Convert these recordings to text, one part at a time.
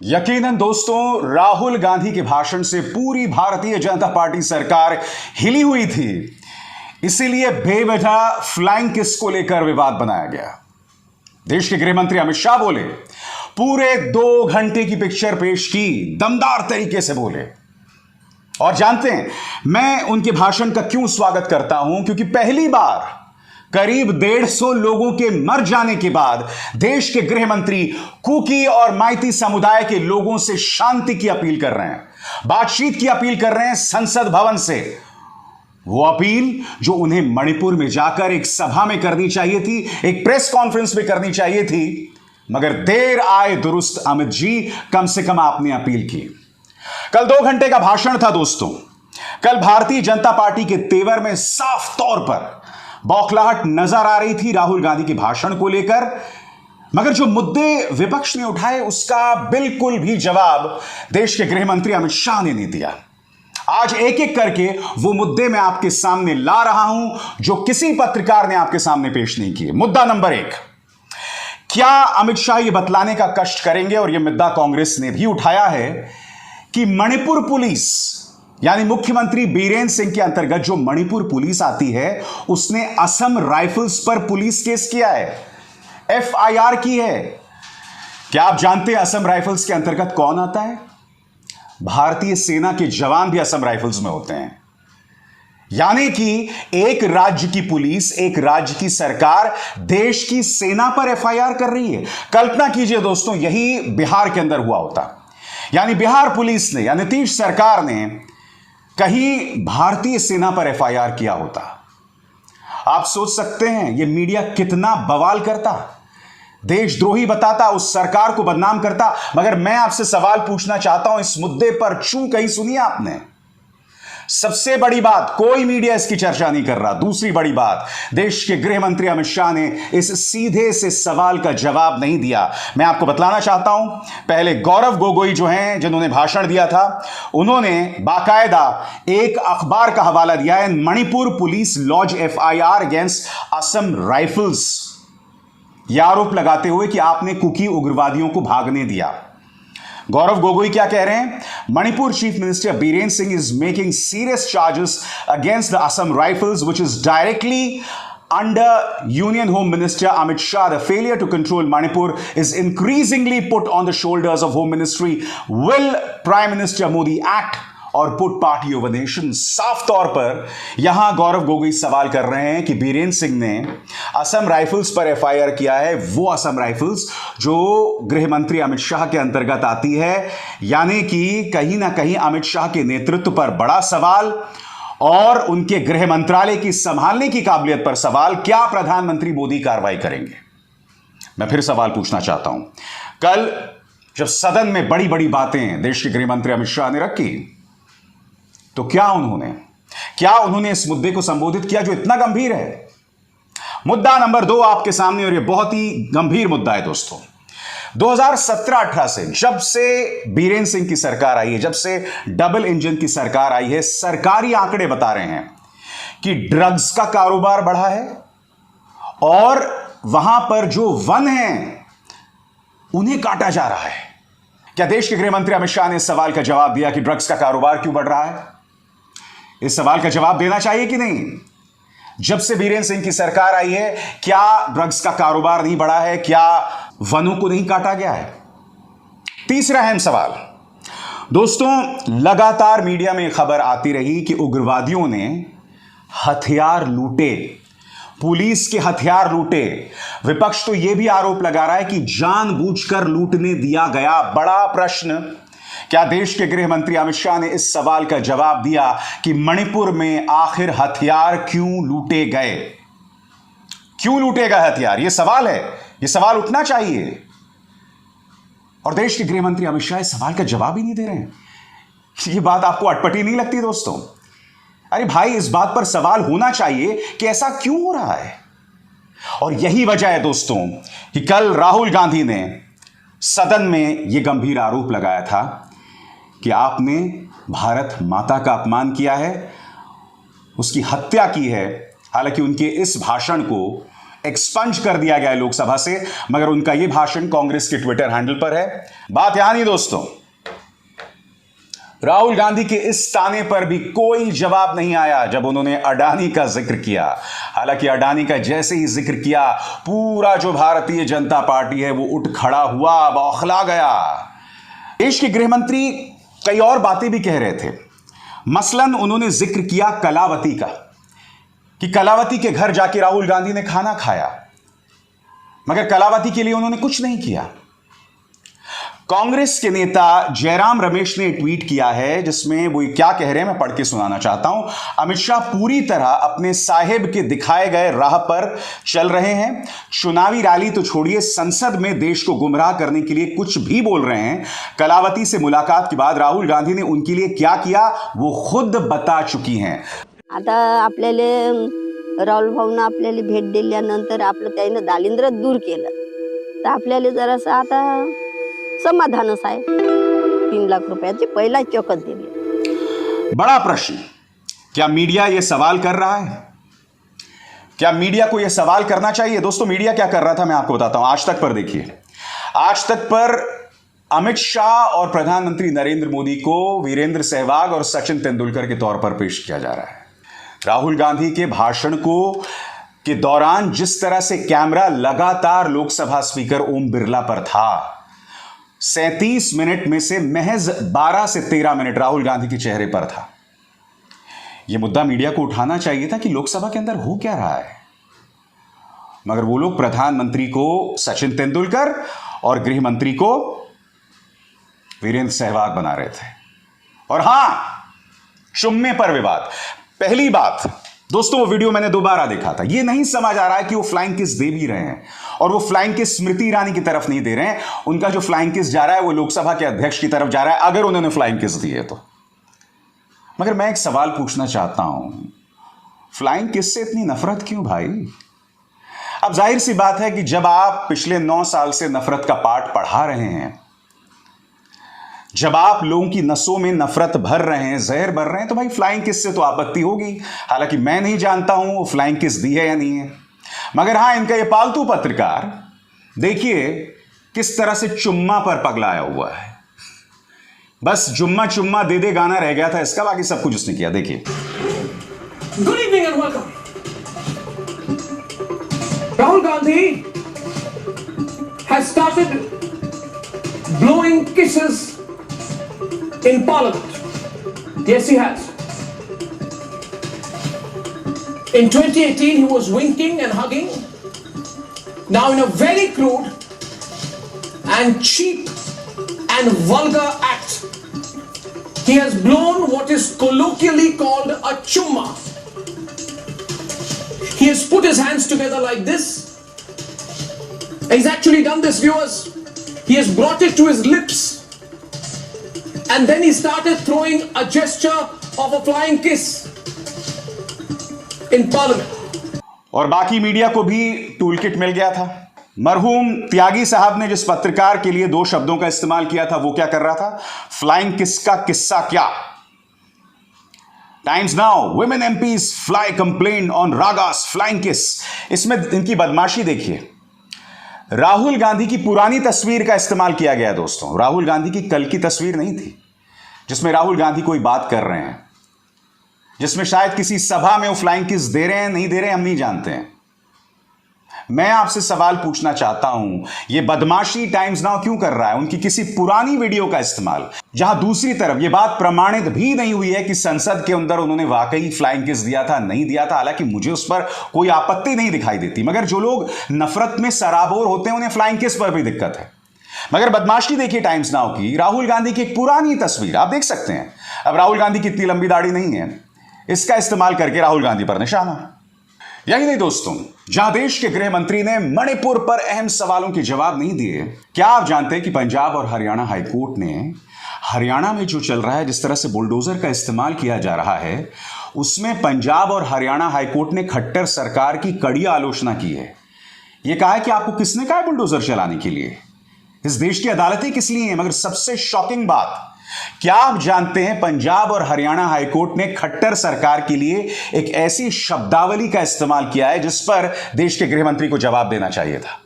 यकीनन दोस्तों, राहुल गांधी के भाषण से पूरी भारतीय जनता पार्टी सरकार हिली हुई थी। इसीलिए बेवजह फ्लाइंग किस को लेकर विवाद बनाया गया। देश के गृह मंत्री अमित शाह बोले, पूरे 2 घंटे की पिक्चर पेश की, दमदार तरीके से बोले। और जानते हैं मैं उनके भाषण का क्यों स्वागत करता हूं? क्योंकि पहली बार करीब 150 लोगों के मर जाने के बाद देश के गृह मंत्री कुकी और माइती समुदाय के लोगों से शांति की अपील कर रहे हैं, बातचीत की अपील कर रहे हैं संसद भवन से। वो अपील जो उन्हें मणिपुर में जाकर एक सभा में करनी चाहिए थी, एक प्रेस कॉन्फ्रेंस में करनी चाहिए थी, मगर देर आए दुरुस्त अमित जी, कम से कम आपने अपील की। कल 2 घंटे का भाषण था दोस्तों। कल भारतीय जनता पार्टी के तेवर में साफ तौर पर बौखलाहट नजर आ रही थी राहुल गांधी के भाषण को लेकर, मगर जो मुद्दे विपक्ष ने उठाए उसका बिल्कुल भी जवाब देश के गृह मंत्री अमित शाह ने नहीं दिया। आज एक एक करके वो मुद्दे मैं आपके सामने ला रहा हूं जो किसी पत्रकार ने आपके सामने पेश नहीं किए। मुद्दा नंबर 1, क्या अमित शाह ये बतलाने का कष्ट करेंगे, और यह मुद्दा कांग्रेस ने भी उठाया है, कि मणिपुर पुलिस यानी मुख्यमंत्री बीरेन सिंह के अंतर्गत जो मणिपुर पुलिस आती है उसने असम राइफल्स पर पुलिस केस किया है, एफआईआर की है। क्या आप जानते हैं असम राइफल्स के अंतर्गत कौन आता है? भारतीय सेना के जवान भी असम राइफल्स में होते हैं। यानी कि एक राज्य की पुलिस, एक राज्य की सरकार देश की सेना पर एफआईआर कर रही है। कल्पना कीजिए दोस्तों, यही बिहार के अंदर हुआ होता, यानी बिहार पुलिस ने या नीतीश सरकार ने कहीं भारतीय सेना पर एफआईआर किया होता। आप सोच सकते हैं यह मीडिया कितना बवाल करता, देशद्रोही बताता, उस सरकार को बदनाम करता। मगर मैं आपसे सवाल पूछना चाहता हूं इस मुद्दे पर, चूं कहीं सुनी आपने? सबसे बड़ी बात, कोई मीडिया इसकी चर्चा नहीं कर रहा। दूसरी बड़ी बात, देश के गृह मंत्री अमित शाह ने इस सीधे से सवाल का जवाब नहीं दिया। मैं आपको बतलाना चाहता हूं, पहले गौरव गोगोई जो हैं, जिन्होंने भाषण दिया था, उन्होंने बाकायदा एक अखबार का हवाला दिया है, Manipur police lodge FIR against Assam Rifles, यह आरोप लगाते हुए कि आपने कुकी उग्रवादियों को भागने दिया। गौरव गोगोई क्या कह रहे हैं? Manipur chief minister Biren Singh is making serious charges against the Assam rifles which is directly under Union Home Minister Amit Shah. The failure to control Manipur is increasingly put on the shoulders of Home Ministry. Will Prime Minister Modi act और put party over nation? साफ तौर पर यहां गौरव गोगोई सवाल कर रहे हैं कि बीरेन सिंह ने असम राइफल्स पर एफआईआर किया है, वो असम राइफल्स जो गृह मंत्री अमित शाह के अंतर्गत आती है। यानी कि कहीं ना कहीं अमित शाह के नेतृत्व पर बड़ा सवाल और उनके गृह मंत्रालय की संभालने की काबिलियत पर सवाल। क्या प्रधानमंत्री मोदी कार्रवाई करेंगे? मैं फिर सवाल पूछना चाहता हूं, कल जब सदन में बड़ी बड़ी बातें देश के गृह मंत्री अमित शाह ने रखी, तो क्या उन्होंने इस मुद्दे को संबोधित किया जो इतना गंभीर है? मुद्दा नंबर 2 आपके सामने, और यह बहुत ही गंभीर मुद्दा है दोस्तों। 2017-18 से, जब से बीरेन सिंह की सरकार आई है, जब से डबल इंजन की सरकार आई है, सरकारी आंकड़े बता रहे हैं कि ड्रग्स का कारोबार बढ़ा है और वहां पर जो वन हैं उन्हें काटा जा रहा है। क्या देश के गृह मंत्री अमित शाह ने इस सवाल का जवाब दिया कि ड्रग्स का कारोबार क्यों बढ़ रहा है? इस सवाल का जवाब देना चाहिए कि नहीं? जब से बीरेन सिंह की सरकार आई है, क्या ड्रग्स का कारोबार नहीं बढ़ा है? क्या वनों को नहीं काटा गया है? तीसरा अहम सवाल दोस्तों, लगातार मीडिया में खबर आती रही कि उग्रवादियों ने हथियार लूटे, पुलिस के हथियार लूटे। विपक्ष तो यह भी आरोप लगा रहा है कि जानबूझकर लूटने दिया गया। बड़ा प्रश्न, क्या देश के गृह मंत्री अमित शाह ने इस सवाल का जवाब दिया कि मणिपुर में आखिर हथियार क्यों लूटे गए? क्यों लूटे गए हथियार? यह सवाल है, यह सवाल उठना चाहिए। और देश के गृह मंत्री अमित शाह इस सवाल का जवाब ही नहीं दे रहे हैं। यह बात आपको अटपटी नहीं लगती दोस्तों? अरे भाई, इस बात पर सवाल होना चाहिए कि ऐसा क्यों हो रहा है। और यही वजह है दोस्तों कि कल राहुल गांधी ने सदन में यह गंभीर आरोप लगाया था कि आपने भारत माता का अपमान किया है, उसकी हत्या की है। हालांकि उनके इस भाषण को एक्सपंज कर दिया गया है लोकसभा से, मगर उनका यह भाषण कांग्रेस के ट्विटर हैंडल पर है। बात यहां नहीं दोस्तों, राहुल गांधी के इस ताने पर भी कोई जवाब नहीं आया जब उन्होंने अडानी का जिक्र किया। हालांकि अडानी का जैसे ही जिक्र किया, पूरा जो भारतीय जनता पार्टी है वो उठ खड़ा हुआ, बौखला गया। देश के गृह मंत्री कई और बातें भी कह रहे थे। मसलन उन्होंने जिक्र किया कलावती का, कि कलावती के घर जाके राहुल गांधी ने खाना खाया, मगर कलावती के लिए उन्होंने कुछ नहीं किया। कांग्रेस के नेता जयराम रमेश ने ट्वीट किया है जिसमें वो क्या कह रहे हैं, मैं पढ़ के सुनाना चाहता हूं। अमित शाह पूरी तरह अपने साहेब के दिखाए गए राह पर चल रहे हैं। चुनावी रैली तो छोड़िए, संसद में देश को गुमराह करने के लिए कुछ भी बोल रहे हैं। कलावती से मुलाकात के बाद राहुल गांधी ने उनके लिए क्या किया वो खुद बता चुकी हैं। आता आपल्याला राहुल भाऊनं आपल्याला भेट दिल्यानंतर आपलं त्यानं दालिंद्र दूर केलं, तर आपल्याला जरासं आता समाधानच आहे। 3 लाख रुपयाची पहिला चेकच दिली। बड़ा प्रश्न, क्या मीडिया यह सवाल कर रहा है? क्या मीडिया को यह सवाल करना चाहिए? दोस्तों, मीडिया क्या कर रहा था मैं आपको बताता हूं। आज तक पर देखिए, आज तक पर अमित शाह और प्रधानमंत्री नरेंद्र मोदी को वीरेंद्र सहवाग और सचिन तेंदुलकर के तौर पर पेश किया जा रहा है। राहुल गांधी के भाषण के दौरान जिस तरह से कैमरा लगातार लोकसभा स्पीकर ओम बिरला पर था, 37 मिनट में से महज 12 से 13 मिनट राहुल गांधी के चेहरे पर था। यह मुद्दा मीडिया को उठाना चाहिए था कि लोकसभा के अंदर हो क्या रहा है, मगर वो लोग प्रधानमंत्री को सचिन तेंदुलकर और गृह मंत्री को वीरेंद्र सहवाग बना रहे थे। और हां, चुम्मे पर विवाद। पहली बात दोस्तों, वो वीडियो मैंने दोबारा देखा था। ये नहीं समझ आ रहा है कि वो फ्लाइंग किस दे भी रहे हैं, और वो फ्लाइंग किस स्मृति ईरानी की तरफ नहीं दे रहे हैं। उनका जो फ्लाइंग किस जा रहा है वो लोकसभा के अध्यक्ष की तरफ जा रहा है, अगर उन्होंने फ्लाइंग किस दी है तो। मगर मैं एक सवाल पूछना चाहता हूं, फ्लाइंग किस से इतनी नफरत क्यों भाई? अब जाहिर सी बात है कि जब आप पिछले 9 साल से नफरत का पाठ पढ़ा रहे हैं, जब आप लोगों की नसों में नफरत भर रहे हैं, जहर भर रहे हैं, तो भाई फ्लाइंग किस से तो आपत्ति होगी। हालांकि मैं नहीं जानता हूं वो फ्लाइंग किस दी है या नहीं है, मगर हां, इनका ये पालतू पत्रकार देखिए किस तरह से चुम्मा पर पगलाया हुआ है। बस जुम्मा चुम्मा दे दे गाना रह गया था इसका, बाकी सब कुछ उसने किया। देखिए। Good evening and welcome. Rahul Gandhi has started blowing kisses in Parliament. Yes, he has. In 2018, he was winking and hugging. Now, in a very crude and cheap and vulgar act, he has blown what is colloquially called a chumma. He has put his hands together like this. He's actually done this, viewers. He has brought it to his lips. And then he started throwing a gesture of a flying kiss in Parliament. और बाकी media को भी tool kit मिल गया था। मरहूम त्यागी साहब ने जिस पत्रकार के लिए 2 शब्दों का इस्तेमाल किया था, वो क्या कर रहा था? फ्लाइंग किस का किस्सा क्या? Times now, women MPs fly complaint on Raga's flying kiss। इसमें इनकी बदमाशी देखिए। राहुल गांधी की पुरानी तस्वीर का इस्तेमाल किया गया दोस्तों। राहुल गांधी की कल की तस्वीर नहीं थी जिसमें राहुल गांधी कोई बात कर रहे हैं, जिसमें शायद किसी सभा में वो फ्लाइंग किस दे रहे हैं, नहीं दे रहे हैं, हम नहीं जानते हैं। मैं आपसे सवाल पूछना चाहता हूं, ये बदमाशी टाइम्स नाउ क्यों कर रहा है? उनकी किसी पुरानी वीडियो का इस्तेमाल, जहां दूसरी तरफ यह बात प्रमाणित भी नहीं हुई है कि संसद के अंदर उन्होंने वाकई फ्लाइंग किस दिया था, नहीं दिया था। हालांकि मुझे उस पर कोई आपत्ति नहीं दिखाई देती, मगर जो लोग नफरत में सराबोर होते हैं उन्हें फ्लाइंग किस पर भी दिक्कत है। मगर बदमाशी देखिए टाइम्स नाउ की, राहुल गांधी की एक पुरानी तस्वीर आप देख सकते हैं। अब राहुल गांधी की इतनी लंबी दाढ़ी नहीं है, इसका इस्तेमाल करके राहुल गांधी पर निशाना। यही नहीं दोस्तों, जहां देश के गृह मंत्री ने मणिपुर पर अहम सवालों के जवाब नहीं दिए। क्या आप जानते हैं कि पंजाब और हरियाणा हाईकोर्ट ने हरियाणा में जो चल रहा है, जिस तरह से बुलडोजर का इस्तेमाल किया जा रहा है, उसमें पंजाब और हरियाणा हाईकोर्ट ने खट्टर सरकार की कड़ी आलोचना की है। यह कहा है कि आपको किसने कहा है बुलडोजर चलाने के लिए? इस देश की अदालतें किस लिए हैं? मगर सबसे शॉकिंग बात, क्या आप जानते हैं पंजाब और हरियाणा हाईकोर्ट ने खट्टर सरकार के लिए एक ऐसी शब्दावली का इस्तेमाल किया है जिस पर देश के गृह मंत्री को जवाब देना चाहिए था।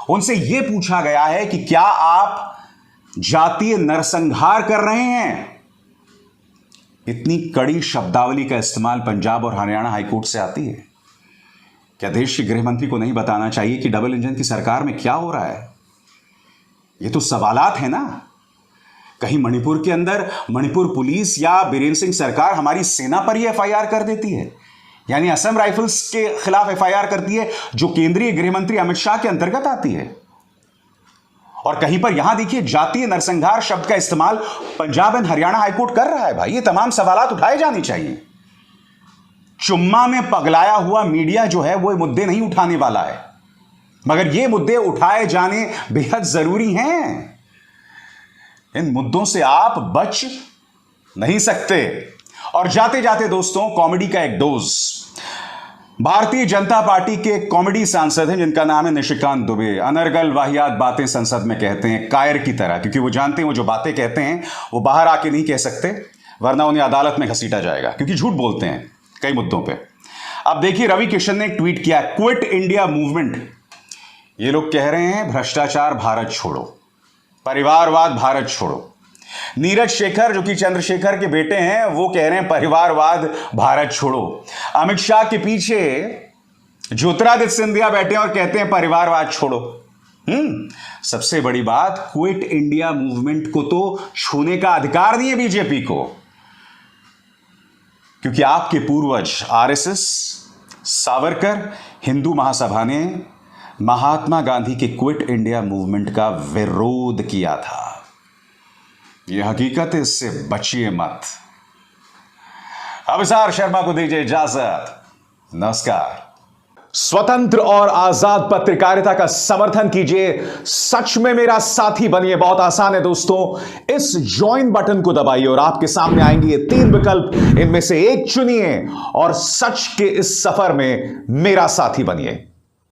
उनसे यह पूछा गया है कि क्या आप जातीय नरसंहार कर रहे हैं। इतनी कड़ी शब्दावली का इस्तेमाल पंजाब और हरियाणा हाईकोर्ट से आती है। क्या देश के गृह मंत्री को नहीं बताना चाहिए कि डबल इंजन की सरकार में क्या हो रहा है। ये तो सवालात है ना। कहीं मणिपुर के अंदर मणिपुर पुलिस या बीरेन सिंह सरकार हमारी सेना पर ही एफआईआर कर देती है, यानी असम राइफल्स के खिलाफ एफआईआर करती है जो केंद्रीय गृह मंत्री अमित शाह के अंतर्गत आती है। और कहीं पर यहां देखिए जातीय नरसंहार शब्द का इस्तेमाल पंजाब एंड हरियाणा हाईकोर्ट कर रहा है। भाई ये तमाम सवालात उठाए जाने चाहिए। चुम्मा में पगलाया हुआ मीडिया जो है वो मुद्दे नहीं उठाने वाला है, मगर ये मुद्दे उठाए जाने बेहद जरूरी हैं। इन मुद्दों से आप बच नहीं सकते। और जाते जाते दोस्तों कॉमेडी का एक डोज। भारतीय जनता पार्टी के कॉमेडी सांसद हैं जिनका नाम है निशिकांत दुबे। अनर्गल वाहियात बातें संसद में कहते हैं कायर की तरह, क्योंकि वो जानते हैं वो जो बातें कहते हैं वो बाहर आके नहीं कह सकते, वरना उन्हें अदालत में घसीटा जाएगा, क्योंकि झूठ बोलते हैं कई मुद्दों पे। अब देखिए रवि किशन ने एक ट्वीट किया, क्विट इंडिया मूवमेंट। ये लोग कह रहे हैं भ्रष्टाचार भारत छोड़ो, परिवारवाद भारत छोड़ो। नीरज शेखर जो कि चंद्रशेखर के बेटे हैं वो कह रहे हैं परिवारवाद भारत छोड़ो। अमित शाह के पीछे ज्योतिरादित्य सिंधिया बैठे हैं और कहते हैं परिवारवाद छोड़ो। सबसे बड़ी बात, क्विट इंडिया मूवमेंट को तो छूने का अधिकार नहीं है बीजेपी को, क्योंकि आपके पूर्वज आरएसएस, सावरकर, हिंदू महासभा ने महात्मा गांधी के क्विट इंडिया मूवमेंट का विरोध किया था। यह हकीकत है, इससे बचिए मत। अभिसार शर्मा को दीजिए इजाजत। नमस्कार। स्वतंत्र और आजाद पत्रकारिता का समर्थन कीजिए, सच में मेरा साथी बनिए। बहुत आसान है दोस्तों, इस ज्वाइन बटन को दबाइए और आपके सामने आएंगे ये 3 विकल्प, इनमें से एक चुनिए और सच के इस सफर में मेरा साथी बनिए।